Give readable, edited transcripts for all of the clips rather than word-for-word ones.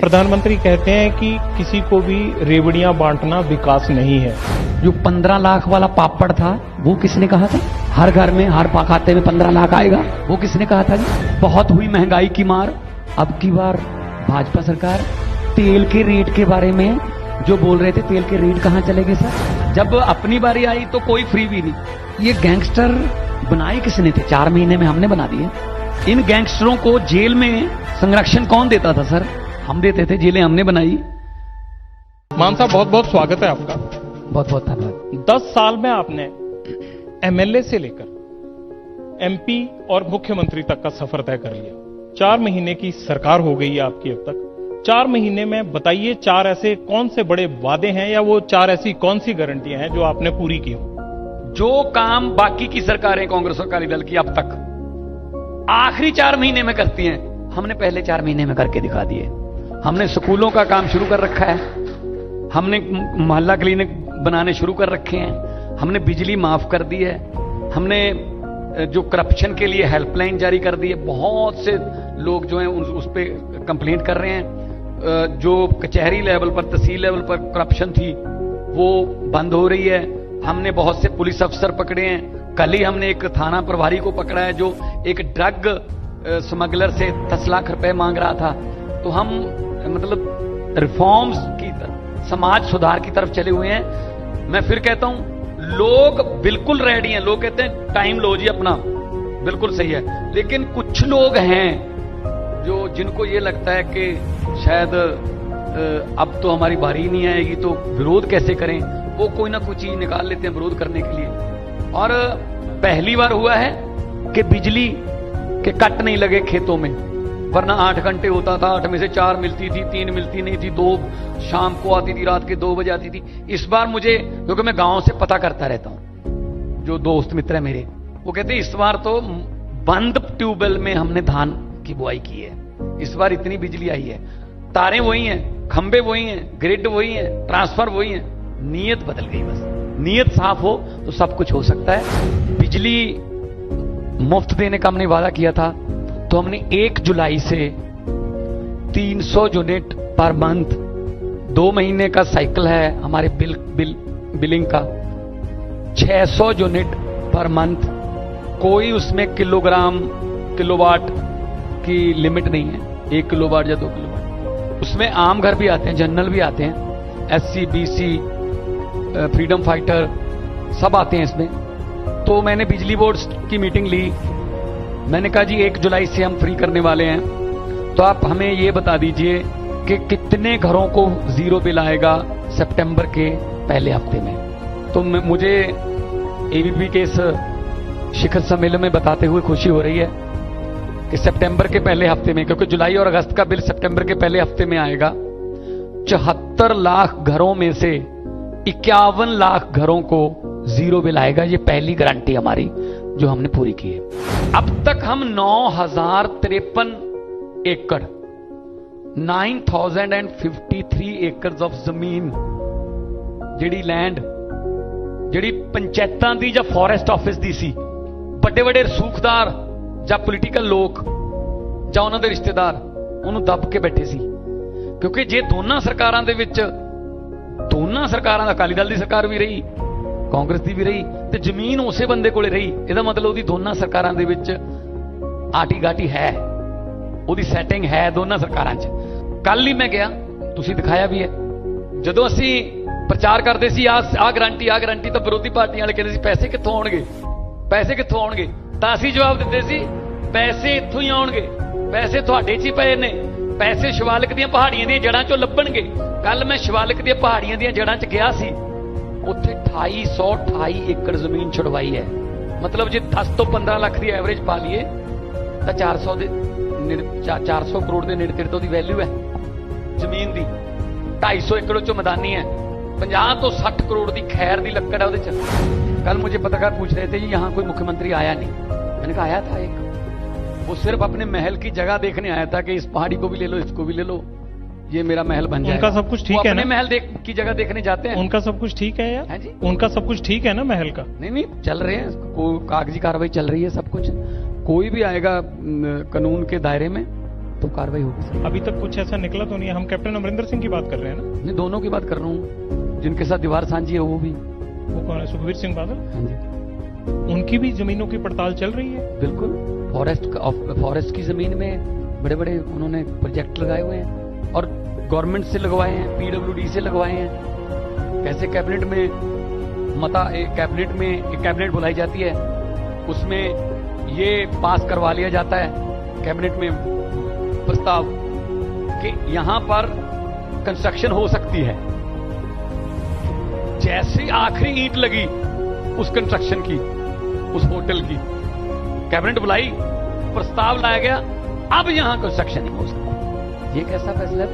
प्रधानमंत्री कहते हैं कि किसी को भी रेवड़ियां बांटना विकास नहीं है। जो 15 लाख वाला पापड़ था वो किसने कहा था? हर घर में हर खाते में 15 लाख आएगा, वो किसने कहा था जी? बहुत हुई महंगाई की मार। अब की बार भाजपा सरकार तेल के रेट के बारे में जो बोल रहे थे, तेल के रेट कहां चले गए सर? जब अपनी बारी आई तो कोई फ्री भी नहीं। ये गैंगस्टर बनाए किसने थे? 4 महीने में हमने बना दिए। इन गैंगस्टरों को जेल में संरक्षण कौन देता था सर? हम देते थे, जेलें हमने बनाई। मान साहब बहुत बहुत स्वागत है आपका। बहुत बहुत धन्यवाद। 10 साल में आपने एमएलए से लेकर एमपी और मुख्यमंत्री तक का सफर तय कर लिया। 4 महीने की सरकार हो गई है आपकी अब तक। 4 महीने में बताइए 4 ऐसे कौन से बड़े वादे हैं या वो 4 ऐसी कौन सी गारंटियां हैं जो आपने पूरी की हो? जो काम बाकी की सरकारें कांग्रेस और अकाली दल की अब तक आखिरी 4 महीने में करती हैं, हमने पहले 4 महीने में करके दिखा दिए। हमने स्कूलों का काम शुरू कर रखा है, हमने मोहल्ला क्लिनिक बनाने शुरू कर रखे हैं, हमने बिजली माफ कर दी है, हमने जो करप्शन के लिए हेल्पलाइन जारी कर दी है। बहुत से लोग जो हैं उस पे कंप्लेंट कर रहे हैं। जो कचहरी लेवल पर, तहसील लेवल पर करप्शन थी वो बंद हो रही है। हमने बहुत से पुलिस अफसर पकड़े हैं। कल ही हमने एक थाना प्रभारी को पकड़ा है जो एक ड्रग स्मगलर से 10 लाख रुपए मांग रहा था। तो हम मतलब रिफॉर्म्स की तरफ, समाज सुधार की तरफ चले हुए हैं। मैं फिर कहता हूं, लोग बिल्कुल रेडी हैं। लोग कहते हैं टाइम लो जी अपना, बिल्कुल सही है। लेकिन कुछ लोग हैं जो जिनको ये लगता है कि शायद अब तो हमारी बारी नहीं आएगी तो विरोध कैसे करें, वो कोई ना कोई चीज निकाल लेते हैं विरोध करने के लिए। और पहली बार हुआ है कि बिजली के कट नहीं लगे खेतों में, वरना 8 घंटे होता था, 8 में से 4 मिलती थी, 3 मिलती नहीं थी, 2 शाम को आती थी, रात के 2 बजे आती थी। इस बार मुझे, क्योंकि मैं गांव से पता करता रहता हूं, जो दोस्त मित्र है मेरे, वो कहते हैं इस बार तो बंद ट्यूबवेल में हमने धान की बुआई की है। इस बार इतनी बिजली आई है। तारें वही हैं, खंबे वही हैं, ग्रिड वही है, ट्रांसफर वही है, नीयत बदल गई। बस नीयत साफ हो तो सब कुछ हो सकता है। बिजली मुफ्त देने का हमने वादा किया था, तो हमने 1 जुलाई से 300 यूनिट पर मंथ, 2 महीने का साइकिल है हमारे बिलिंग का, 600 यूनिट पर मंथ। कोई उसमें किलोग्राम किलोवाट की लिमिट नहीं है, 1 किलोवाट या 2 किलोवाट। उसमें आम घर भी आते हैं, जनरल भी आते हैं, SC BC फ्रीडम फाइटर सब आते हैं इसमें। तो मैंने बिजली बोर्ड की मीटिंग ली। मैंने कहा जी 1 जुलाई से हम फ्री करने वाले हैं, तो आप हमें ये बता दीजिए कि कितने घरों को जीरो बिल आएगा सितंबर के पहले हफ्ते में। तो मुझे ABP के इस शिखर सम्मेलन में बताते हुए खुशी हो रही है कि सितंबर के पहले हफ्ते में, क्योंकि जुलाई और अगस्त का बिल सितंबर के पहले हफ्ते में आएगा, 74 लाख घरों में से 51 लाख घरों को जीरो बिल आएगा। ये पहली गारंटी हमारी जो हमने पूरी की है। अब तक हम 9053 एकड़ 9053 एकड़ ऑफ जमीन, ਜਿਹੜੀ लैंड ਜਿਹੜੀ ਪੰਚਾਇਤਾਂ ਦੀ ਜਾਂ ਫੋਰੈਸਟ ਆਫਿਸ ਦੀ ਸੀ, ਵੱਡੇ ਵੱਡੇ ਰਸੂਖਦਾਰ ਜਾਂ ਪੋਲੀਟੀਕਲ ਲੋਕ ਜਾਂ ਉਹਨਾਂ ਦੇ ਰਿਸ਼ਤੇਦਾਰ ਉਹਨੂੰ ਦੱਬ ਕੇ ਬੈਠੇ ਸੀ। ਕਿਉਂਕਿ ਜੇ ਦੋਨਾਂ ਸਰਕਾਰਾਂ ਦੇ ਵਿੱਚ, ਦੋਨਾਂ ਸਰਕਾਰਾਂ ਦਾ, ਅਕਾਲੀ ਦਲ ਦੀ ਸਰਕਾਰ ਵੀ ਰਹੀ, ਕਾਂਗਰਸ ਦੀ ਵੀ ਰਹੀ, ਤੇ ਜ਼ਮੀਨ ਉਸੇ ਬੰਦੇ ਕੋਲੇ ਰਹੀ, ਇਹਦਾ ਮਤਲਬ ਉਹਦੀ ਦੋਨਾਂ ਸਰਕਾਰਾਂ ਦੇ ਵਿੱਚ ਆਟੀ ਗਾਟੀ ਹੈ, ਉਹਦੀ ਸੈਟਿੰਗ ਹੈ ਦੋਨਾਂ ਸਰਕਾਰਾਂ 'ਚ। ਕੱਲ ਹੀ ਮੈਂ ਗਿਆ, ਤੁਸੀਂ ਦਿਖਾਇਆ ਵੀ ਹੈ, ਜਦੋਂ ਅਸੀਂ ਪ੍ਰਚਾਰ ਕਰਦੇ ਸੀ ਆਹ ਗਰੰਟੀ ਤਾਂ ਵਿਰੋਧੀ ਪਾਰਟੀਆਂ ਵਾਲੇ ਕਹਿੰਦੇ ਸੀ ਪੈਸੇ ਕਿੱਥੋਂ ਆਉਣਗੇ, ਪੈਸੇ ਕਿੱਥੋਂ ਆਉਣਗੇ? ਤਾਂ ਅਸੀਂ ਜਵਾਬ ਦਿੰਦੇ ਸੀ ਪੈਸੇ ਇੱਥੋਂ ਹੀ ਆਉਣਗੇ, ਪੈਸੇ ਤੁਹਾਡੇ 'ਚ ਹੀ ਪਏ ਨੇ, ਪੈਸੇ ਸ਼ਿਵਾਲਿਕ ਦੀਆਂ ਪਹਾੜੀਆਂ ਦੀਆਂ ਜੜ੍ਹਾਂ 'ਚੋਂ ਲੱਭਣਗੇ। ਕੱਲ ਮੈਂ ਸ਼ਿਵਾਲਿਕ ਦੀਆਂ ਪਹਾੜੀਆਂ ਦੀਆਂ ਜੜ੍ਹਾਂ 'ਚ ਗਿਆ ਸੀ, ਉੱਥੇ 2828 ਏਕੜ ਜ਼ਮੀਨ ਛੁਡਵਾਈ ਹੈ। ਮਤਲਬ ਜੇ 10 ਤੋਂ 15 ਲੱਖ ਦੀ ਐਵਰੇਜ ਪਾ ਲਈਏ ਤਾਂ 400 ਕਰੋੜ ਦੇ ਨੇੜੇ ਤੇੜੇ ਤੋਂ ਦੀ ਵੈਲਿਊ ਹੈ ਜ਼ਮੀਨ ਦੀ। 250 ਏਕੜ ਚੋਂ मैदानी है, 50 ਤੋਂ 60 करोड़ ਦੀ खैर ਦੀ ਲੱਕੜ है ਉਹਦੇ ਚ। कल मुझे पत्रकार पूछ रहे थे जी यहाँ कोई मुख्यमंत्री आया नहीं। मैंने कहा आया था एक, वो सिर्फ अपने महल की जगह देखने आया था कि इस पहाड़ी को भी ले लो, इसको भी ले लो, ये मेरा महल बन जाएगा। उनका सब कुछ ठीक है ना? महल की जगह देखने जाते हैं। उनका सब कुछ ठीक है यार? है जी, उनका सब कुछ ठीक है ना महल का? नहीं चल रहे हैं, कागजी कार्रवाई चल रही है, सब कुछ। कोई भी आएगा कानून के दायरे में तो कार्रवाई होगी सर। अभी तक कुछ ऐसा निकला तो नहीं है? हम कैप्टन अमरिंदर सिंह की बात कर रहे हैं ना? नहीं, दोनों की बात कर रहा हूँ, जिनके साथ दीवार साझी है वो भी। वो कौन है? सुखबीर सिंह बादल? हाँ जी, उनकी भी जमीनों की पड़ताल चल रही है? बिल्कुल। फॉरेस्ट की जमीन में बड़े बड़े उन्होंने प्रोजेक्ट लगाए हुए हैं और गवर्नमेंट से लगवाए हैं, पीडब्ल्यूडी से लगवाए हैं। कैसे कैबिनेट में एक कैबिनेट बुलाई जाती है, उसमें ये पास करवा लिया जाता है कैबिनेट में प्रस्ताव कि यहां पर कंस्ट्रक्शन हो सकती है। जैसे आखिरी ईंट लगी उस कंस्ट्रक्शन की, उस होटल की, कैबिनेट बुलाई, प्रस्ताव लाया गया, अब यहां कंस्ट्रक्शन नहीं हो सकती। ये कैसा फैसला है?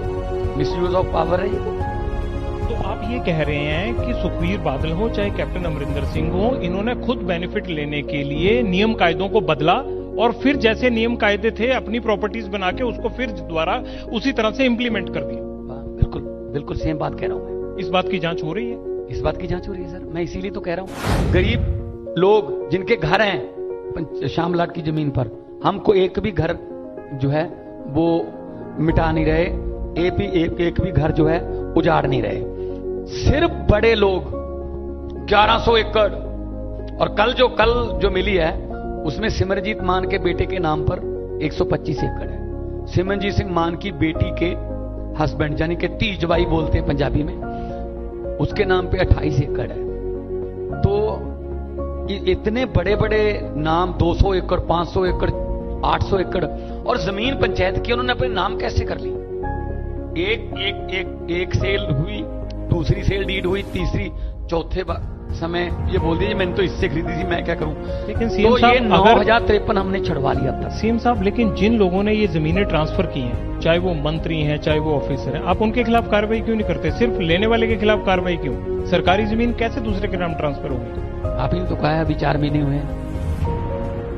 मिसयूज ऑफ पावर है ये। तो आप ये कह रहे हैं कि सुखबीर बादल हो चाहे कैप्टन अमरिंदर सिंह हो, इन्होंने खुद बेनिफिट लेने के लिए नियम कायदों को बदला और फिर जैसे नियम कायदे थे अपनी प्रॉपर्टीज बना के उसको फिर दोबारा उसी तरह से इंप्लीमेंट कर दिया। बिल्कुल बिल्कुल सेम बात कह रहा हूं मैं। इस बात की जांच हो रही है? इस बात की जांच हो रही है सर, मैं इसीलिए तो कह रहा हूं। गरीब लोग जिनके घर हैं श्यामलाट की जमीन पर, हमको एक भी घर जो है वो मिटा नहीं रहे, एक भी घर जो है उजाड़ नहीं रहे। सिर्फ बड़े लोग 1100 एकड़, और कल जो मिली है उसमें सिमरजीत मान के बेटे के नाम पर 125 एकड़ है। सिमरजीत सिंह मान की बेटी के हस्बैंड यानी कि तीजवाई बोलते हैं पंजाबी में, उसके नाम पे 28 एकड़ है। तो इतने बड़े बड़े नाम, 200 एकड़, 500 एकड़, 800 एकड़, और जमीन पंचायत की उन्होंने अपने नाम कैसे कर ली? एक सेल हुई, दूसरी सेल डीड हुई, तीसरी, चौथे समय ये बोल दीजिए मैंने तो इससे खरीदी थी, मैं क्या करूं। लेकिन तो ये 9053 हमने छुड़वा लिया था। सीएम साहब, लेकिन जिन लोगों ने ये जमीनें ट्रांसफर की हैं, चाहे वो मंत्री हैं चाहे वो ऑफिसर हैं, आप उनके खिलाफ कार्रवाई क्यों नहीं करते? सिर्फ लेने वाले के खिलाफ कार्रवाई क्यों? सरकारी जमीन कैसे दूसरे के नाम ट्रांसफर होगी? आप ही तो कहा है अभी 4 महीने हुए हैं।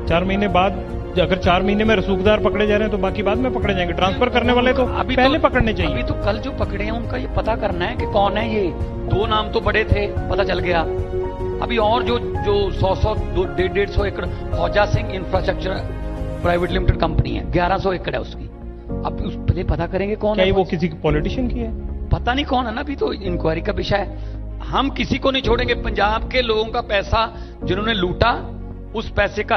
4 महीने बाद अगर 4 महीने में रसूखदार पकड़े जा रहे हैं तो बाकी बाद में पकड़े जाएंगे। ट्रांसफर करने वाले तो अभी पहले पकड़ने चाहिए। अभी तो कल जो पकड़े हैं उनका ये पता करना है कि कौन है ये। 2 नाम तो बड़े थे, पता चल गया। अभी और जो 100 150 एकड़ फौजा Singh infrastructure private limited company है, 1100 एकड़ है उसकी। अब उस पहले पता करेंगे कौन है। वो किसी पॉलिटिशियन की है? पता नहीं कौन है ना, अभी तो इंक्वायरी का विषय है। हम किसी को नहीं छोड़ेंगे। पंजाब के लोगों का पैसा जिन्होंने लूटा, उस पैसे का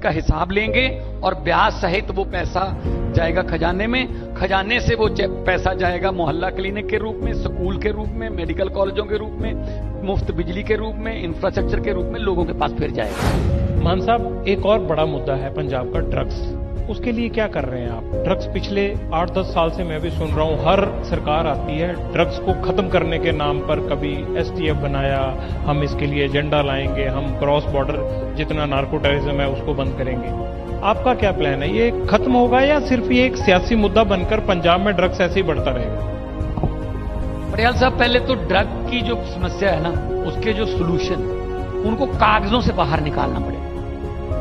हिसाब लेंगे और ब्याज सहित वो पैसा जाएगा खजाने में। खजाने से वो पैसा जाएगा मोहल्ला क्लिनिक के रूप में, स्कूल के रूप में, मेडिकल कॉलेजों के रूप में, मुफ्त बिजली के रूप में, इंफ्रास्ट्रक्चर के रूप में लोगों के पास फिर जाएगा। मान साहब, एक और बड़ा मुद्दा है पंजाब का, ड्रग्स। उसके लिए क्या कर रहे हैं आप? ड्रग्स पिछले 8-10 साल से मैं भी सुन रहा हूं, हर सरकार आती है ड्रग्स को खत्म करने के नाम पर, कभी एसटीएफ बनाया, हम इसके लिए एजेंडा लाएंगे, हम क्रॉस बॉर्डर जितना नार्को टेररिज्म है उसको बंद करेंगे। आपका क्या प्लान है? ये खत्म होगा या सिर्फ ये एक सियासी मुद्दा बनकर पंजाब में ड्रग्स ऐसे ही बढ़ता रहेगा? पटियाल साहब, पहले तो ड्रग की जो समस्या है ना, उसके जो सोल्यूशन, उनको कागजों से बाहर निकालना पड़ेगा।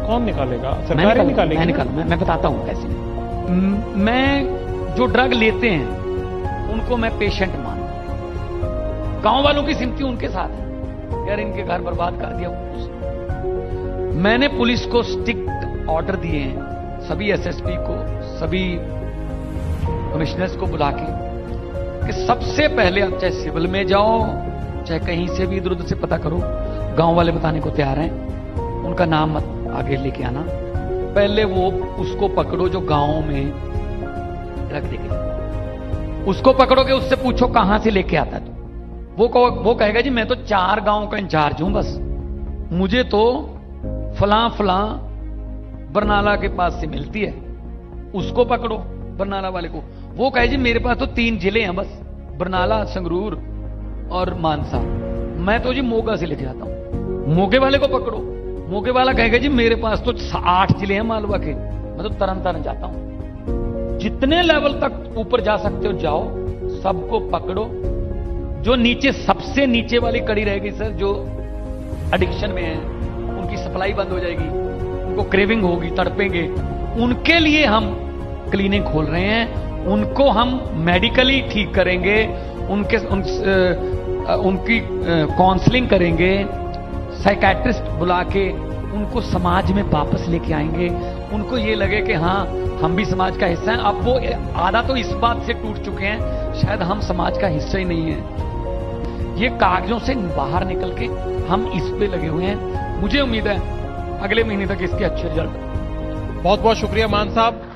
कौन निकालेगा? सरकार ही निकालेगी? मैं बताता हूं कैसे। मैं जो ड्रग लेते हैं उनको मैं पेशेंट मानता हूं। गांव वालों की सिंपैथी उनके साथ है, यार इनके घर बर्बाद कर दिया। मैंने पुलिस को स्ट्रिक्ट ऑर्डर दिए हैं, सभी एसएसपी को, सभी कमिश्नर्स को बुला के, कि सबसे पहले आप चाहे सिविल में जाओ, चाहे कहीं से भी इधर उधर से पता करो, गांव वाले बताने को तैयार हैं, उनका नाम मत आगे लेके आना। पहले वो उसको पकड़ो जो गांव में ड्रग देके, उसको पकड़ोगे, उससे पूछो कहां से लेके आता तू। वो कहेगा जी मैं तो 4 गांव का इंचार्ज हूं, बस मुझे तो फलां बरनाला के पास से मिलती है। उसको पकड़ो बरनाला वाले को, वो कहे जी मेरे पास तो 3 जिले हैं बस, बरनाला, संगरूर और मानसा, मैं तो जी मोगा से लेके आता हूं। मोगे वाले को पकड़ो, मोगे वाला कहेगा जी मेरे पास तो 8 जिले हैं मालवा के, मैं तो तरन तारण जाता हूं। जितने लेवल तक ऊपर जा सकते हो जाओ, सबको पकड़ो। जो नीचे, सबसे नीचे वाली कड़ी रहेगी सर, जो एडिक्शन में है, उनकी सप्लाई बंद हो जाएगी, उनको क्रेविंग होगी, तड़पेंगे, उनके लिए हम क्लिनिक खोल रहे हैं, उनको हम मेडिकली ठीक करेंगे, उनकी काउंसलिंग करेंगे, साइकेट्रिस्ट बुला के उनको समाज में वापस लेके आएंगे, उनको ये लगे कि हाँ हम भी समाज का हिस्सा हैं। अब वो आधा तो इस बात से टूट चुके हैं शायद हम समाज का हिस्सा ही नहीं है। ये कागजों से बाहर निकल के हम इस पे लगे हुए हैं। मुझे उम्मीद है अगले महीने तक इसके अच्छे रिजल्ट। बहुत बहुत शुक्रिया मान साहब।